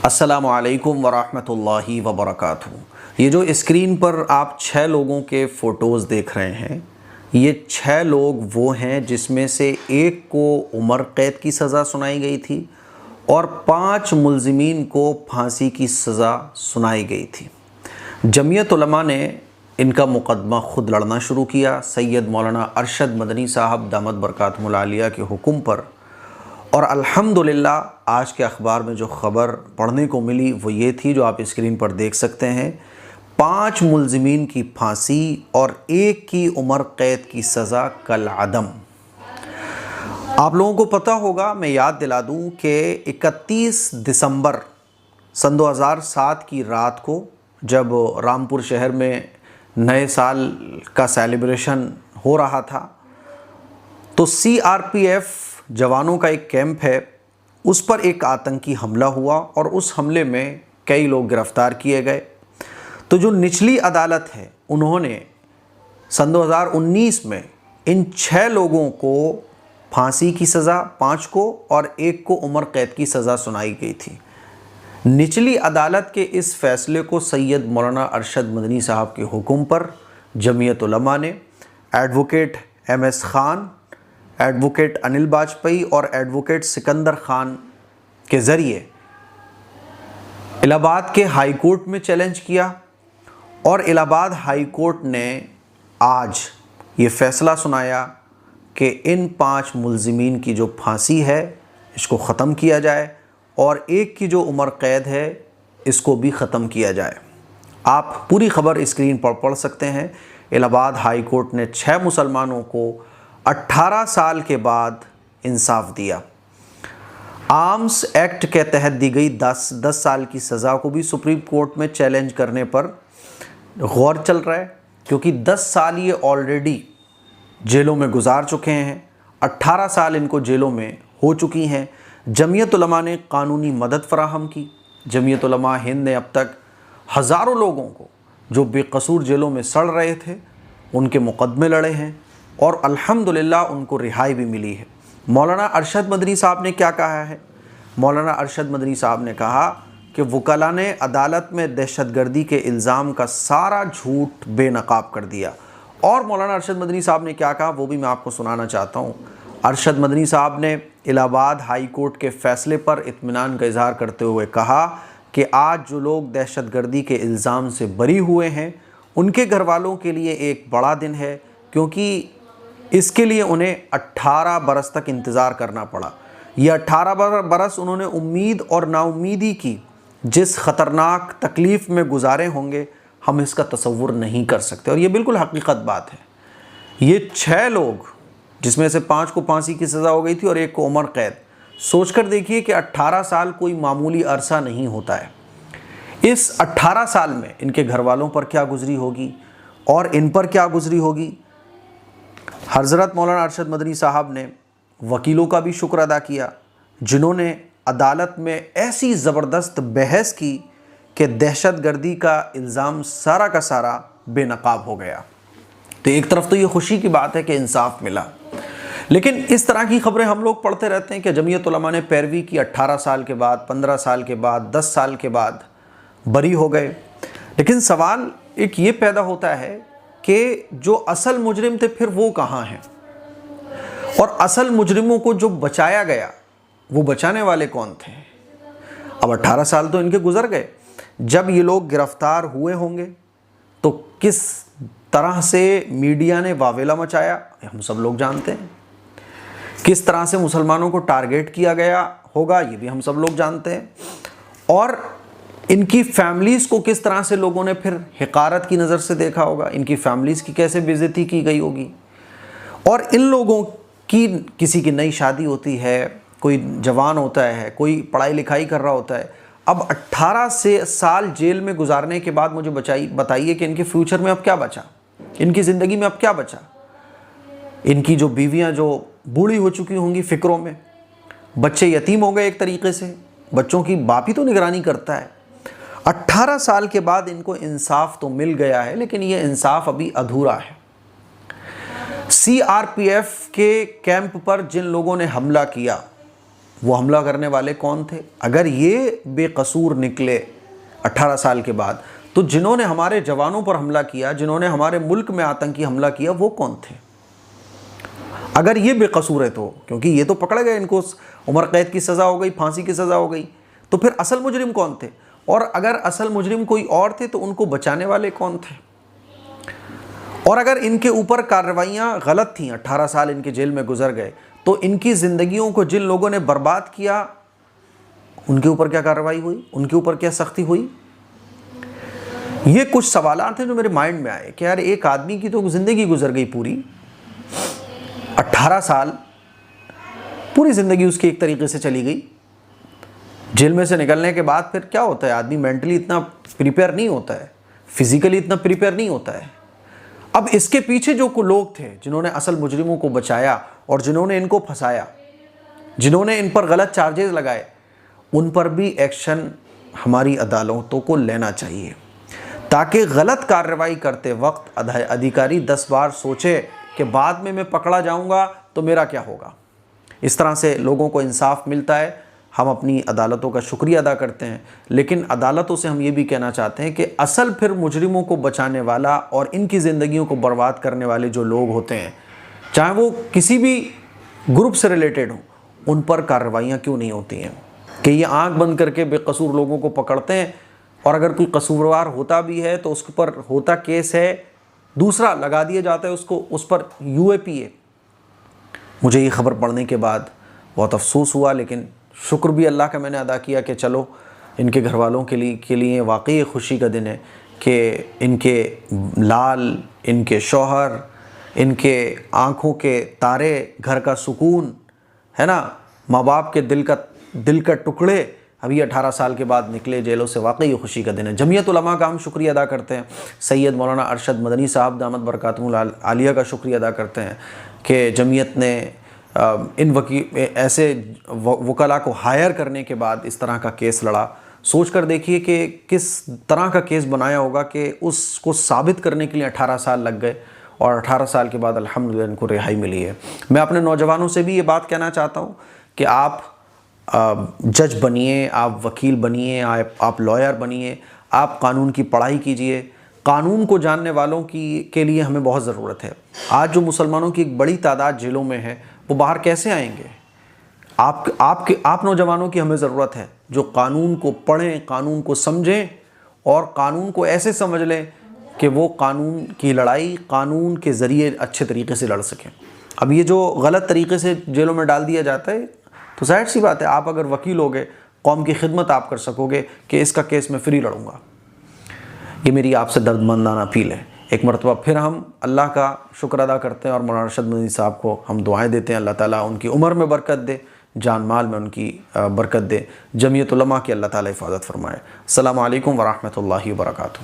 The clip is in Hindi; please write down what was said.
अस्सलामुअलैकुम वरहमतुल्लाहि वबरकातुहू। ये जो स्क्रीन पर आप 6 लोगों के फ़ोटोज़ देख रहे हैं, ये 6 लोग वो हैं जिसमें से एक को उम्र कैद की सज़ा सुनाई गई थी और 5 मुल्ज़िमीन को फांसी की सज़ा सुनाई गई थी। जमीयत उलमा ने इनका मुकदमा ख़ुद लड़ना शुरू किया सैयद मौलाना अरशद मदनी साहब दामत बरकातुहुल आलिया के हुक्म पर। और अल्हम्दुलिल्लाह आज के अखबार में जो ख़बर पढ़ने को मिली वो ये थी जो आप स्क्रीन पर देख सकते हैं। 5 मुल्ज़िमीन की फांसी और एक की उम्र कैद की सज़ा कल अदम। आप लोगों को पता होगा, मैं याद दिला दूं कि 31 दिसंबर सन 2007 की रात को जब रामपुर शहर में नए साल का सेलिब्रेशन हो रहा था तो CRPF जवानों का एक कैंप है, उस पर एक आतंकी हमला हुआ और उस हमले में कई लोग गिरफ्तार किए गए। तो जो निचली अदालत है उन्होंने सन 2019 में इन 6 लोगों को फांसी की सज़ा, 5 को और 1 को उम्र कैद की सज़ा सुनाई गई थी। निचली अदालत के इस फैसले को सैयद मौलाना अरशद मदनी साहब के हुक्म पर जमीयत उलमा ने advocate MS Khan, advocate Anil Bajpai और एडवोकेट सिकंदर खान के ज़रिए इलाहाबाद के हाई कोर्ट में चैलेंज किया और इलाहाबाद हाई कोर्ट ने आज ये फ़ैसला सुनाया कि इन 5 मुल्ज़िमीन की जो फांसी है इसको ख़त्म किया जाए और एक की जो उम्र कैद है इसको भी ख़त्म किया जाए। आप पूरी ख़बर स्क्रीन पर पढ़ सकते हैं। इलाहाबाद हाई कोर्ट ने 6 मुसलमानों को 18 साल के बाद इंसाफ दिया। आर्म्स एक्ट के तहत दी गई 10 साल की सज़ा को भी सुप्रीम कोर्ट में चैलेंज करने पर गौर चल रहा है, क्योंकि 10 साल ये ऑलरेडी जेलों में गुजार चुके हैं, 18 साल इनको जेलों में हो चुकी हैं। जमीयत उलमा ने कानूनी मदद फराहम की। जमीयत उलमा हिंद ने अब तक हज़ारों लोगों को जो बेकसूर जेलों में सड़ रहे थे उनके मुकदमे लड़े हैं और अल्हम्दुलिल्लाह उनको रिहाई भी मिली है। मौलाना अरशद मदनी साहब ने क्या कहा है? मौलाना अरशद मदनी साहब ने कहा कि वकला ने अदालत में दहशतगर्दी के इल्ज़ाम का सारा झूठ बेनकाब कर दिया। और मौलाना अरशद मदनी साहब ने क्या कहा वो भी मैं आपको सुनाना चाहता हूँ। अरशद मदनी साहब ने इलाहाबाद हाई कोर्ट के फ़ैसले पर इत्मीनान का इजहार करते हुए कहा कि आज जो लोग दहशतगर्दी के इल्ज़ाम से बरी हुए हैं उनके घर वालों के लिए एक बड़ा दिन है, क्योंकि इसके लिए उन्हें 18 बरस तक इंतज़ार करना पड़ा। ये 18 बरस उन्होंने उम्मीद और नाउम्मीदी की जिस ख़तरनाक तकलीफ़ में गुजारे होंगे हम इसका तसव्वुर नहीं कर सकते। और ये बिल्कुल हकीकत बात है। ये 6 लोग जिसमें से 5 को फांसी की सज़ा हो गई थी और 1 को उम्र कैद, सोचकर देखिए कि 18 साल कोई मामूली अरसा नहीं होता है। इस 18 साल में इनके घर वालों पर क्या गुजरी होगी और इन पर क्या गुजरी होगी। हज़रत मौलाना अरशद मदनी साहब ने वकीलों का भी शुक्र अदा किया जिन्होंने अदालत में ऐसी ज़बरदस्त बहस की कि दहशतगर्दी का इल्ज़ाम सारा का सारा बेनकाब हो गया। तो एक तरफ तो ये खुशी की बात है कि इंसाफ मिला, लेकिन इस तरह की ख़बरें हम लोग पढ़ते रहते हैं कि जमीयत उलमा ने पैरवी की, 18 साल के बाद, 15 साल के बाद, 10 साल के बाद बरी हो गए। लेकिन सवाल एक ये पैदा होता है कि जो असल मुजरिम थे फिर वो कहाँ हैं, और असल मुजरिमों को जो बचाया गया वो बचाने वाले कौन थे। अब 18 साल तो इनके गुजर गए। जब ये लोग गिरफ्तार हुए होंगे तो किस तरह से मीडिया ने वावेला मचाया हम सब लोग जानते हैं। किस तरह से मुसलमानों को टारगेट किया गया होगा ये भी हम सब लोग जानते हैं। और इनकी फैमिलीज़ को किस तरह से लोगों ने फिर हिकारत की नज़र से देखा होगा, इनकी फैमिलीज़ की कैसे बेइज्जती की गई होगी। और इन लोगों की किसी की नई शादी होती है, कोई जवान होता है, कोई पढ़ाई लिखाई कर रहा होता है। अब 18 साल जेल में गुजारने के बाद मुझे बताइए कि इनके फ्यूचर में अब क्या बचा, इनकी ज़िंदगी में अब क्या बचा। इनकी जो बीवियां जो बूढ़ी हो चुकी होंगी फ़िक्रों में, बच्चे यतीम हो गए एक तरीके से, बच्चों की बाप ही तो निगरानी करता है। 18 साल के बाद इनको इंसाफ तो मिल गया है, लेकिन ये इंसाफ अभी अधूरा है। CRPF के कैंप पर जिन लोगों ने हमला किया वो हमला करने वाले कौन थे? अगर ये बेकसूर निकले 18 साल के बाद, तो जिन्होंने हमारे जवानों पर हमला किया, जिन्होंने हमारे मुल्क में आतंकी हमला किया, वो कौन थे? अगर ये बेकसूर है तो, क्योंकि ये तो पकड़ गए, इनको उम्र कैद की सज़ा हो गई, फांसी की सज़ा हो गई, तो फिर असल मुजरिम कौन थे? और अगर असल मुजरिम कोई और थे तो उनको बचाने वाले कौन थे? और अगर इनके ऊपर कार्रवाइयाँ गलत थीं, 18 साल इनके जेल में गुजर गए, तो इनकी ज़िंदगियों को जिन लोगों ने बर्बाद किया, उनके ऊपर क्या कार्रवाई हुई, उनके ऊपर क्या सख्ती हुई? ये कुछ सवालात हैं जो मेरे माइंड में आए कि यार एक आदमी की तो ज़िंदगी गुजर गई पूरी, 18 साल पूरी ज़िंदगी उसकी एक तरीके से चली गई। जेल में से निकलने के बाद फिर क्या होता है? आदमी मेंटली इतना प्रिपेयर नहीं होता है, फिजिकली इतना प्रिपेयर नहीं होता है। अब इसके पीछे जो लोग थे जिन्होंने असल मुजरिमों को बचाया और जिन्होंने इनको फंसाया, जिन्होंने इन पर गलत चार्जेस लगाए, उन पर भी एक्शन हमारी अदालतों को लेना चाहिए, ताकि गलत कार्रवाई करते वक्त अधिकारी 10 बार सोचे कि बाद में मैं पकड़ा जाऊंगा तो मेरा क्या होगा। इस तरह से लोगों को इंसाफ मिलता है। हम अपनी अदालतों का शुक्रिया अदा करते हैं, लेकिन अदालतों से हम ये भी कहना चाहते हैं कि असल फिर मुजरिमों को बचाने वाला और इनकी ज़िंदगियों को बर्बाद करने वाले जो लोग होते हैं, चाहे वो किसी भी ग्रुप से रिलेटेड हों, उन पर कार्रवाइयाँ क्यों नहीं होती हैं? कि ये आंख बंद करके बेकसूर लोगों को पकड़ते हैं, और अगर कोई कसूरवार होता भी है तो उसके पर होता केस है, दूसरा लगा दिया जाता है उसको, उस पर UAPA। मुझे ये ख़बर पढ़ने के बाद बहुत अफसोस हुआ, लेकिन शुक्र भी अल्लाह का मैंने अदा किया कि चलो इनके घर वालों के लिए वाकई खुशी का दिन है कि इनके लाल, इनके शौहर, इनके आँखों के तारे, घर का सुकून है ना, माँ बाप के दिल का टुकड़े अभी 18 साल के बाद निकले जेलों से, वाकई खुशी का दिन है। जमीयत उलमा का हम शुक्रिया अदा करते हैं, सैयद मौलाना अरशद मदनी साहब दामद बरकातुहुल आलिया का शुक्रिया अदा करते हैं कि जमीयत ने इन ऐसे वकला को हायर करने के बाद इस तरह का केस लड़ा। सोच कर देखिए कि किस तरह का केस बनाया होगा कि उसको साबित करने के लिए 18 साल लग गए, और 18 साल के बाद अल्हम्दुलिल्लाह इनको रिहाई मिली है। मैं अपने नौजवानों से भी ये बात कहना चाहता हूँ कि आप जज बनिए, आप वकील बनिए, आप लॉयर बनिए, आप कानून की पढ़ाई कीजिए। कानून को जानने वालों के लिए हमें बहुत ज़रूरत है। आज जो मुसलमानों की एक बड़ी तादाद जेलों में है, वो बाहर कैसे आएंगे? आप नौजवानों की हमें ज़रूरत है जो कानून को पढ़ें, कानून को समझें, और कानून को ऐसे समझ लें कि वो कानून की लड़ाई कानून के ज़रिए अच्छे तरीके से लड़ सकें। अब ये जो गलत तरीके से जेलों में डाल दिया जाता है, तो जाहिर सी बात है आप अगर वकील होगे, कौम की खिदमत आप कर सकोगे कि इसका केस मैं फ्री लड़ूंगा। ये मेरी आपसे दर्दमंदाना अपील है। एक मरतबा फिर हम अल्लाह का शुक्र अदा करते हैं और मौलाना अरशद मदनी साहब को हम दुआएं देते हैं, अल्लाह ताला उनकी उम्र में बरकत दे, जान माल में उनकी बरकत दे, जमीयत उलमा की अल्लाह ताला हिफाजत फरमाए। अस्सलामु अलैकुम व रहमतुल्लाहि व बरकातुहू।